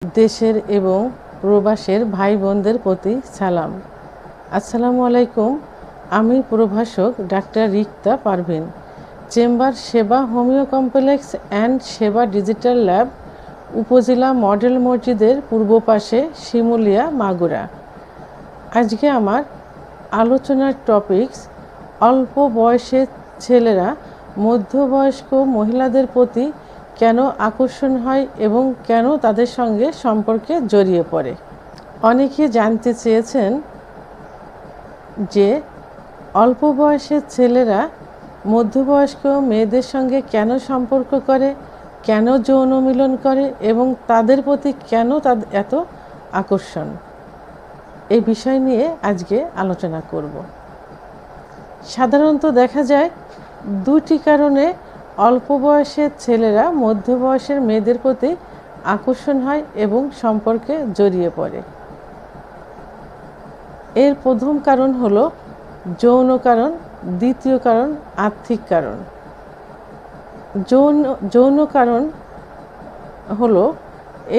দেশের এবং প্রবাসের ভাই বোনদের প্রতি সালাম। আসসালামু আলাইকুম। আমি প্রভাষক ডাক্তার রিক্তা পারভিন, চেম্বার সেবা হোমিও কমপ্লেক্স অ্যান্ড সেবা ডিজিটাল ল্যাব, উপজেলা মডেল মসজিদের পূর্ব পাশে, শিমুলিয়া, মাগুরা। আজকে আমার আলোচনার টপিকস অল্প বয়সের ছেলেরা মধ্যবয়স্ক মহিলাদের প্রতি কেন আকর্ষণ হয় এবং কেন তাদের সঙ্গে সম্পর্কে জড়িয়ে পড়ে। অনেকে জানতে চেয়েছেন যে অল্প বয়সের ছেলেরা মধ্যবয়স্ক মেয়েদের সঙ্গে কেন সম্পর্ক করে, কেন যৌন মিলন করে এবং তাদের প্রতি কেন তাদের এত আকর্ষণ। এই বিষয় নিয়ে আজকে আলোচনা করব। সাধারণত দেখা যায় দুটি কারণে অল্প বয়সের ছেলেরা মধ্য বয়সের মেয়েদের প্রতি আকর্ষণ হয় এবং সম্পর্কে জড়িয়ে পড়ে। এর প্রথম কারণ হলো যৌন কারণ, দ্বিতীয় কারণ আর্থিক কারণ। যৌন কারণ হলো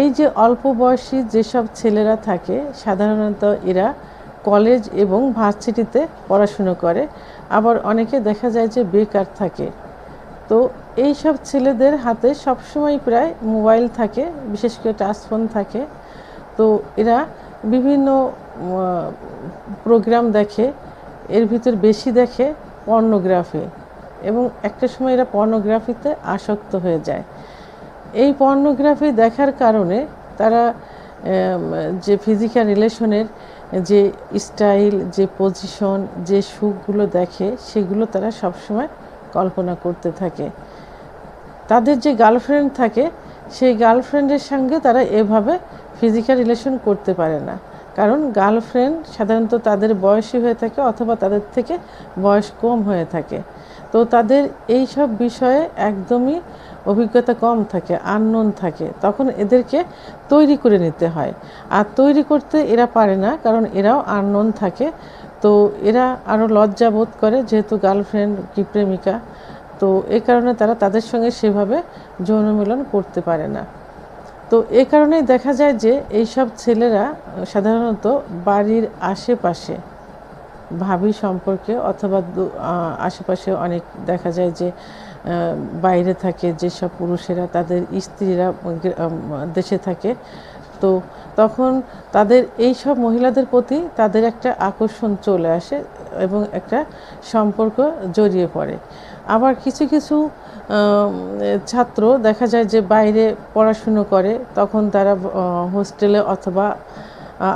এই যে অল্প বয়সী যেসব ছেলেরা থাকে, সাধারণত এরা কলেজ এবং ভার্সিটিতে পড়াশুনো করে, আবার অনেকে দেখা যায় যে বেকার থাকে। তো এই সব ছেলেদের হাতে সবসময় প্রায় মোবাইল থাকে, বিশেষ করে টাচফোন থাকে। তো এরা বিভিন্ন প্রোগ্রাম দেখে, এর ভিতর বেশি দেখে পর্নোগ্রাফি, এবং একটা সময় এরা পর্নোগ্রাফিতে আসক্ত হয়ে যায়। এই পর্নোগ্রাফি দেখার কারণে তারা যে ফিজিক্যাল রিলেশনের যে স্টাইল, যে পজিশন, যে সুখগুলো দেখে, সেগুলো তারা সবসময় কল্পনা করতে থাকে। তাদের যে গার্লফ্রেন্ড থাকে, সেই গার্লফ্রেন্ডের সঙ্গে তারা এভাবে ফিজিক্যাল রিলেশন করতে পারে না, কারণ গার্লফ্রেন্ড সাধারণত তাদের বয়সী হয়ে থাকে অথবা তাদের থেকে বয়স কম হয়ে থাকে। তো তাদের এই সব বিষয়ে একদমই অভিজ্ঞতা কম থাকে, আননোন থাকে। তখন এদেরকে তৈরি করে নিতে হয়, আর তৈরি করতে এরা পারে না, কারণ এরাও আননোন থাকে। তো এরা আরও লজ্জা বোধ করে, যেহেতু গার্লফ্রেন্ড কি প্রেমিকা। তো এই কারণে তারা তাদের সঙ্গে সেভাবে যৌন মিলন করতে পারে না। তো এই কারণেই দেখা যায় যে এইসব ছেলেরা সাধারণত বাড়ির আশেপাশে ভাবি সম্পর্কে অথবা আশেপাশে অনেক দেখা যায় যে বাইরে থাকে যেসব পুরুষেরা, তাদের স্ত্রীরা দেশে থাকে। তো তখন তাদের এই সব মহিলাদের প্রতি তাদের একটা আকর্ষণ চলে আসে এবং একটা সম্পর্ক জড়িয়ে পড়ে। আবার কিছু কিছু ছাত্র দেখা যায় যে বাইরে পড়াশুনো করে, তখন তারা হোস্টেলে অথবা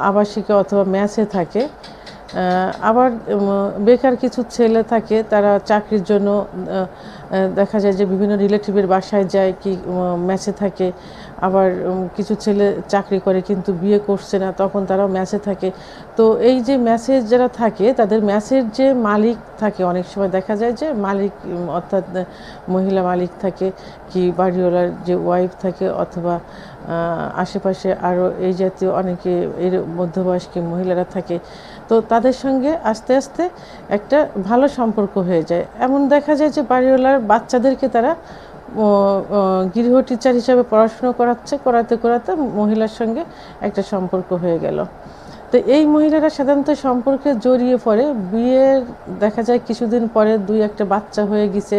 আবাসিকে অথবা মেসে থাকে। আবার বেকার কিছু ছেলে থাকে, তারা চাকরির জন্য দেখা যায় যে বিভিন্ন রিলেটিভের বাসায় যায় কি মেসে থাকে। আবার কিছু ছেলে চাকরি করে কিন্তু বিয়ে করছে না, তখন তারাও মেসে থাকে। তো এই যে মেসে যারা থাকে, তাদের মেসের যে মালিক থাকে, অনেক সময় দেখা যায় যে মালিক অর্থাৎ মহিলা মালিক থাকে, কি বাড়িওয়ালার যে ওয়াইফ থাকে, অথবা আশেপাশে আরও এই জাতীয় অনেকে এর মধ্যবয়স্ক মহিলারা থাকে। তো তাদের সঙ্গে আস্তে আস্তে একটা ভালো সম্পর্ক হয়ে যায়। এমন দেখা যায় যে বাড়িওয়ালার বাচ্চাদেরকে তারা গৃহ টিচার হিসাবে পড়াশুনো করাতে করাতে মহিলার সঙ্গে একটা সম্পর্ক হয়ে গেল। তো এই মহিলারা সাধারণত সম্পর্কে জড়িয়ে পড়ে, বিয়ের দেখা যায় কিছুদিন পরে দুই একটা বাচ্চা হয়ে গেছে,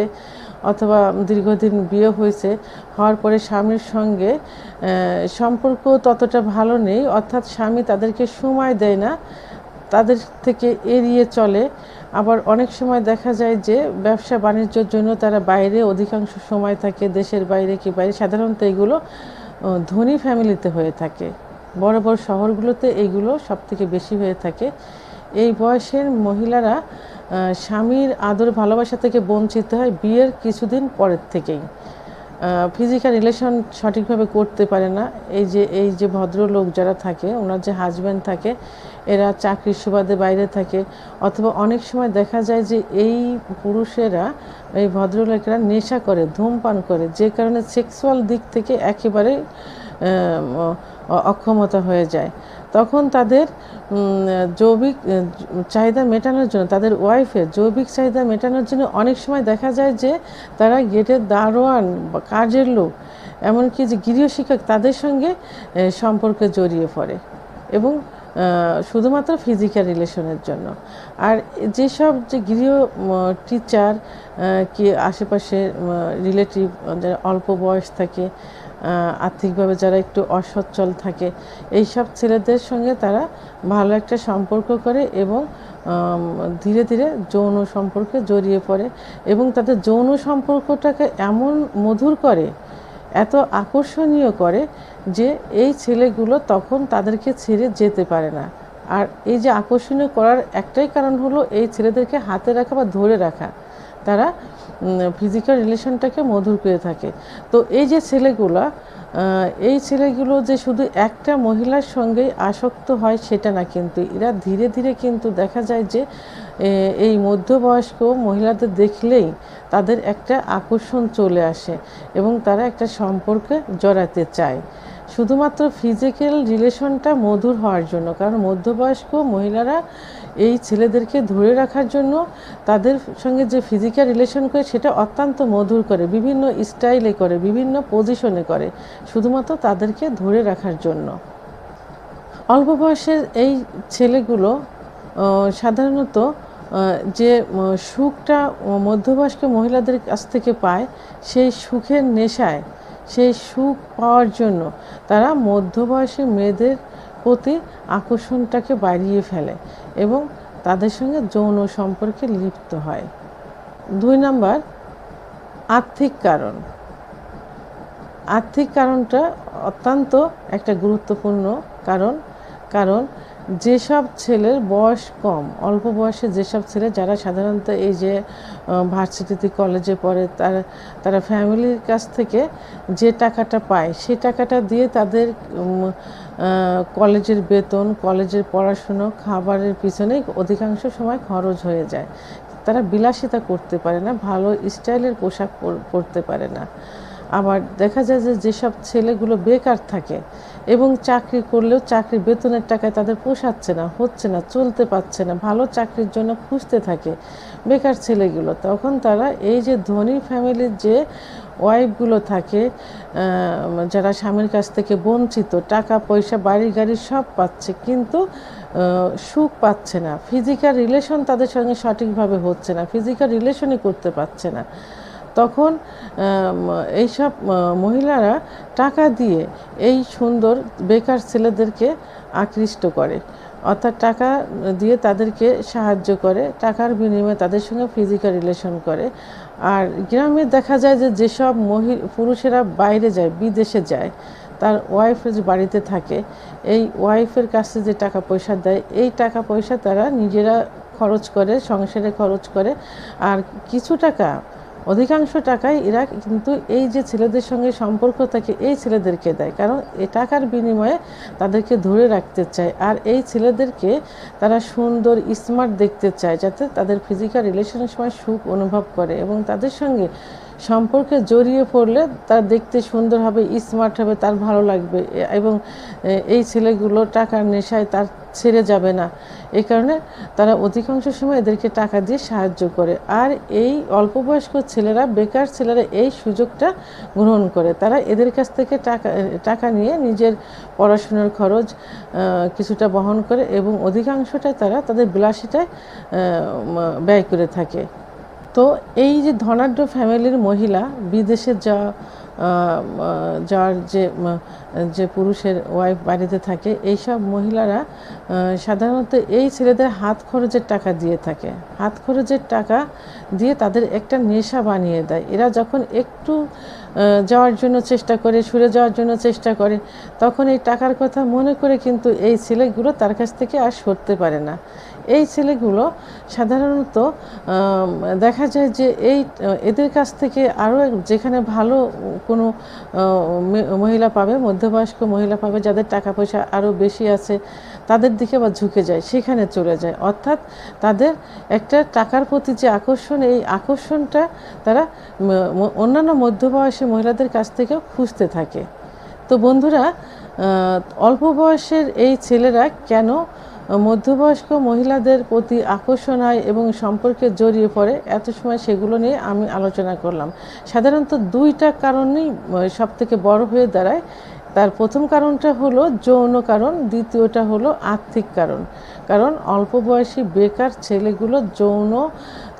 অথবা দীর্ঘদিন বিয়ে হয়েছে, হওয়ার পরে স্বামীর সঙ্গে সম্পর্ক ততটা ভালো নেই, অর্থাৎ স্বামী তাদেরকে সময় দেয় না, তাদের থেকে এড়িয়ে চলে। আবার অনেক সময় দেখা যায় যে ব্যবসা বাণিজ্যের জন্য তারা বাইরে অধিকাংশ সময় থাকে, দেশের বাইরে কি বাইরে। সাধারণত এগুলো ধনী ফ্যামিলিতে হয়ে থাকে, বড় বড় শহরগুলোতে এইগুলো সবথেকে বেশি হয়ে থাকে। এই বয়সের মহিলারা স্বামীর আদর ভালোবাসা থেকে বঞ্চিত হয় বিয়ের কিছুদিন পরের থেকেই। ফিজিক্যাল রিলেশন সঠিকভাবে করতে পারে না। এই যে ভদ্রলোক যারা থাকে, ওনার যে হাজব্যান্ড থাকে, এরা চাকরির সুবাদে বাইরে থাকে, অথবা অনেক সময় দেখা যায় যে এই পুরুষেরা, এই ভদ্রলোকেরা নেশা করে, ধূমপান করে, যে কারণে সেক্সুয়াল দিক থেকে একেবারে অক্ষমতা হয়ে যায়। তখন তাদের জৈবিক চাহিদা মেটানোর জন্য, তাদের ওয়াইফের জৈবিক চাহিদা মেটানোর জন্য অনেক সময় দেখা যায় যে তারা গেটের দারোয়ান বা কাজের লোক এমনকি যে গৃহশিক্ষক তাদের সঙ্গে সম্পর্কে জড়িয়ে পড়ে এবং শুধুমাত্র ফিজিক্যাল রিলেশনের জন্য। আর যেসব যে গৃহ টিচার কি আশেপাশে রিলেটিভ যারা অল্প বয়স থাকে, আর্থিকভাবে যারা একটু অসচ্ছল থাকে, এইসব ছেলেদের সঙ্গে তারা ভালো একটা সম্পর্ক করে এবং ধীরে ধীরে যৌন সম্পর্কে জড়িয়ে পড়ে এবং তাদের যৌন সম্পর্কটাকে এমন মধুর করে, এত আকর্ষণীয় করে যে এই ছেলেগুলো তখন তাদেরকে ছেড়ে যেতে পারে না। আর এই যে আকর্ষণীয় করার একটাই কারণ হলো এই ছেলেদেরকে হাতে রাখা বা ধরে রাখা, তারা ফিজিক্যাল রিলেশনটাকে মধুর করে থাকে। তো এই যে ছেলেগুলো যে শুধু একটা মহিলার সঙ্গেই আসক্ত হয় সেটা না, কিন্তু এরা ধীরে ধীরে কিন্তু দেখা যায় যে এই মধ্যবয়স্ক মহিলাদের দেখলেই তাদের একটা আকর্ষণ চলে আসে এবং তারা একটা সম্পর্কে জড়াতে চায় শুধুমাত্র ফিজিক্যাল রিলেশনটা মধুর হওয়ার জন্য। কারণ মধ্যবয়স্ক মহিলারা এই ছেলেদেরকে ধরে রাখার জন্য তাদের সঙ্গে যে ফিজিক্যাল রিলেশন করে সেটা অত্যন্ত মধুর করে, বিভিন্ন স্টাইলে করে, বিভিন্ন পজিশনে করে, শুধুমাত্র তাদেরকে ধরে রাখার জন্য। অল্প বয়সের এই ছেলেগুলো সাধারণত যে সুখটা মধ্যবয়স্ক মহিলাদের কাছ থেকে পায়, সেই সুখের নেশায়, সেই সুখ পাওয়ার জন্য তারা মধ্যবয়সী মেয়েদের প্রতি আকর্ষণটাকে বাড়িয়ে ফেলে এবং তাদের সঙ্গে যৌন সম্পর্কে লিপ্ত হয়। 2 নাম্বার, আর্থিক কারণ। আর্থিক কারণটা অত্যন্ত একটা গুরুত্বপূর্ণ কারণ যেসব ছেলের বয়স কম, অল্প বয়সে যেসব ছেলে যারা সাধারণত এই যে ভার্সিটিতে কলেজে পড়ে, তারা ফ্যামিলির কাছ থেকে যে টাকাটা পায় সেই টাকাটা দিয়ে তাদের কলেজের বেতন, কলেজের পড়াশুনো, খাবারের পিছনেই অধিকাংশ সময় খরচ হয়ে যায়। তারা বিলাসিতা করতে পারে না, ভালো স্টাইলের পোশাক পরতে পারে না। আবার দেখা যায় যে যেসব ছেলেগুলো বেকার থাকে এবং চাকরি করলেও চাকরির বেতনের টাকায় তাদের পোষাচ্ছে না, হচ্ছে না, চলতে পারছে না, ভালো চাকরির জন্য খুঁজতে থাকে বেকার ছেলেগুলো, তখন তারা এই যে ধনী ফ্যামিলির যে ওয়াইফগুলো থাকে, যারা স্বামীর কাছ থেকে বঞ্চিত, টাকা পয়সা বাড়ি গাড়ি সব পাচ্ছে কিন্তু সুখ পাচ্ছে না, ফিজিক্যাল রিলেশন তাদের সঙ্গে সঠিকভাবে হচ্ছে না, ফিজিক্যাল রিলেশনই করতে পারছে না, তখন এইসব মহিলারা টাকা দিয়ে এই সুন্দর বেকার ছেলেদেরকে আকৃষ্ট করে, অর্থাৎ টাকা দিয়ে তাদেরকে সাহায্য করে, টাকার বিনিময়ে তাদের সঙ্গে ফিজিক্যাল রিলেশন করে। আর গ্রামে দেখা যায় যে যেসব পুরুষেরা বাইরে যায়, বিদেশে যায়, তার ওয়াইফ যে বাড়িতে থাকে, এই ওয়াইফের কাছে যে টাকা পয়সা দেয়, এই টাকা পয়সা তারা নিজেরা খরচ করে, সংসারে খরচ করে, আর কিছু টাকা, অধিকাংশ টাকাই এরা কিন্তু এই যে ছেলেদের সঙ্গে সম্পর্ক থাকে এই ছেলেদেরকে দেয়, কারণ এই টাকার বিনিময়ে তাদেরকে ধরে রাখতে চায়। আর এই ছেলেদেরকে তারা সুন্দর স্মার্ট দেখতে চায়, যাতে তাদের ফিজিক্যাল রিলেশনের সময় সুখ অনুভব করে এবং তাদের সঙ্গে সম্পর্কে জড়িয়ে পড়লে তার দেখতে সুন্দর হবে, স্মার্ট হবে, তার ভালো লাগবে এবং এই ছেলেগুলো টাকার নেশায় তার ছেড়ে যাবে না। এই কারণে তারা অধিকাংশ সময় এদেরকে টাকা দিয়ে সাহায্য করে। আর এই অল্প বয়স্ক ছেলেরা, বেকার ছেলেরা এই সুযোগটা গ্রহণ করে, তারা এদের কাছ থেকে টাকা নিয়ে নিজের পড়াশোনার খরচ কিছুটা বহন করে এবং অধিকাংশটা তারা তাদের বিলাসিতায় ব্যয় করে থাকে। তো এই যে ধনাঢ্য ফ্যামিলির মহিলা, বিদেশে যার যে পুরুষের ওয়াইফ বাড়িতে থাকে, এইসব মহিলারা সাধারণত এই ছেলেদের হাত খরচের টাকা দিয়ে থাকে, হাত খরচের টাকা দিয়ে তাদের একটা নেশা বানিয়ে দেয়। এরা যখন একটু যাওয়ার জন্য চেষ্টা করে, সরে যাওয়ার জন্য চেষ্টা করে, তখন এই টাকার কথা মনে করে কিন্তু এই ছেলেগুলো তার কাছ থেকে আর সরতে পারে না। এই ছেলেগুলো সাধারণত দেখা যায় যে এদের কাছ থেকে আরও যেখানে ভালো কোনো মহিলা পাবে, মধ্যবয়স্ক মহিলা পাবে, যাদের টাকা পয়সা আরও বেশি আছে, তাদের দিকে আবার ঝুঁকে যায়, সেখানে চলে যায়। অর্থাৎ তাদের একটা টাকার প্রতি যে আকর্ষণ, এই আকর্ষণটা তারা অন্যান্য মধ্যবয়সী মহিলাদের কাছ থেকেও খুঁজতে থাকে। তো বন্ধুরা, অল্প বয়সের এই ছেলেরা কেন মধ্যবয়স্ক মহিলাদের প্রতি আকর্ষণ হয় এবং সম্পর্কে জড়িয়ে পড়ে, এত সময় সেগুলো নিয়ে আমি আলোচনা করলাম। সাধারণত দুইটা কারণেই সবথেকে বড় হয়ে দাঁড়ায়। তার প্রথম কারণটা হলো যৌন কারণ, দ্বিতীয়টা হলো আর্থিক কারণ। কারণ অল্প বয়সী বেকার ছেলেগুলো যৌন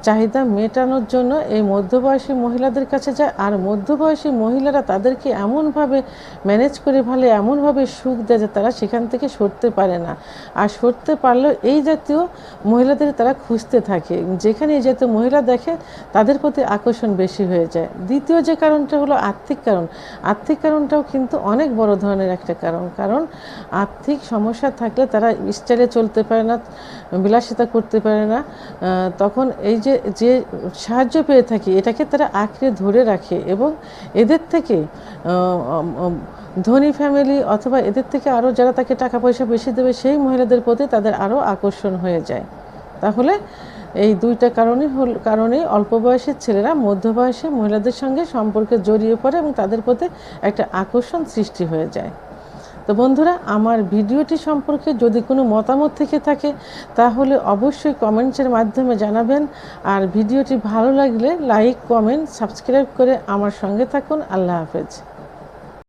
চাহিদা মেটানোর জন্য এই মধ্যবয়সী মহিলাদের কাছে যায়, আর মধ্যবয়সী মহিলারা তাদেরকে এমনভাবে ম্যানেজ করে ফেলে, এমনভাবে সুখ দেয় যে তারা সেখান থেকে সরতে পারে না। আর সরতে পারলেও এই জাতীয় মহিলাদের তারা খুঁজতে থাকে, যেখানে এই জাতীয় মহিলা দেখে তাদের প্রতি আকর্ষণ বেশি হয়ে যায়। দ্বিতীয় যে কারণটা হলো আর্থিক কারণ। আর্থিক কারণটাও কিন্তু অনেক বড় ধরনের একটা কারণ। কারণ আর্থিক সমস্যা থাকলে তারা স্টাইলে চলতে পারে না, বিলাসিতা করতে পারে না। তখন এই যে সাহায্য পেয়ে থাকি এটাকে তারা আঁকড়ে ধরে রাখে, এবং এদের থেকে ধনী ফ্যামিলি অথবা এদের থেকে আরও যারা তাকে টাকা পয়সা বেশি দেবে সেই মহিলাদের প্রতি তাদের আরও আকর্ষণ হয়ে যায়। তাহলে এই দুইটা কারণেই অল্প বয়সের ছেলেরা মধ্যবয়সী মহিলাদের সঙ্গে সম্পর্কে জড়িয়ে পড়ে এবং তাদের প্রতি একটা আকর্ষণ সৃষ্টি হয়ে যায়। তো বন্ধুরা, আমার ভিডিওটি সম্পর্কে যদি কোনো মতামত থেকে থাকে তাহলে অবশ্যই কমেন্টসের মাধ্যমে জানাবেন। আর ভিডিওটি ভালো লাগলে লাইক, কমেন্ট, সাবস্ক্রাইব করে আমার সঙ্গে থাকুন। আল্লাহ হাফেজ।